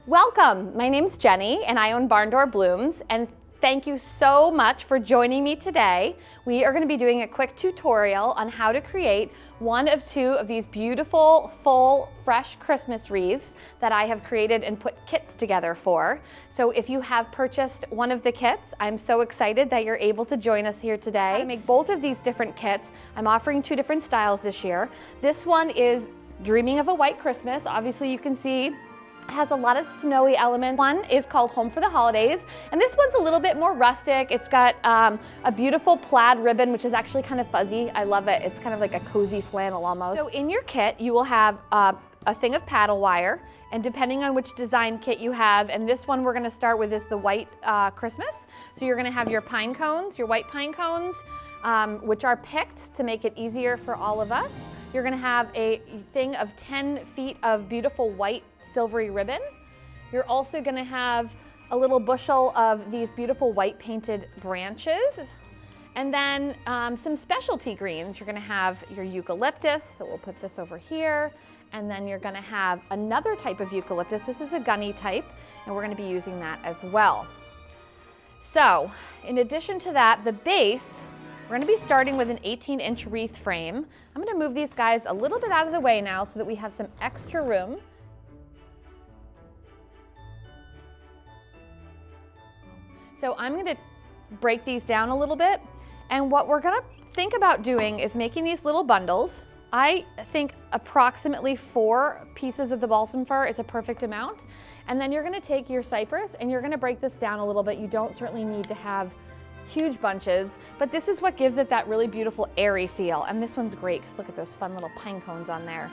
Welcome, my name's Jenny and I own Barn Door Blooms, and thank you so much for joining me today. We are going to be doing a quick tutorial on how to create one of two of these beautiful, full, fresh Christmas wreaths that I have created and put kits together for. So if you have purchased one of the kits, I'm so excited that you're able to join us here today. To make both of these different kits, I'm offering two different styles this year. This one is Dreaming of a White Christmas. Obviously you can see has a lot of snowy elements. One is called Home for the Holidays, and this one's a little bit more rustic. It's got a beautiful plaid ribbon, which is actually kind of fuzzy. I love it. It's kind of like a cozy flannel almost. So in your kit, you will have a thing of paddle wire, and depending on which design kit you have, and this one we're gonna start with is the white Christmas. So you're gonna have your pine cones, your white pine cones, which are picked to make it easier for all of us. You're gonna have a thing of 10 feet of beautiful white silvery ribbon. You're also going to have a little bushel of these beautiful white painted branches, and then some specialty greens. You're going to have your eucalyptus, so we'll put this over here, and then you're going to have another type of eucalyptus. This is a gunny type, and we're going to be using that as well. So in addition to that, the base, we're going to be starting with an 18-inch wreath frame. I'm going to move these guys a little bit out of the way now so that we have some extra room. So I'm going to break these down a little bit, and what we're going to think about doing is making these little bundles. I think approximately 4 pieces of the balsam fir is a perfect amount, and then you're going to take your cypress and you're going to break this down a little bit. You don't certainly need to have huge bunches, but this is what gives it that really beautiful airy feel, and this one's great because look at those fun little pine cones on there.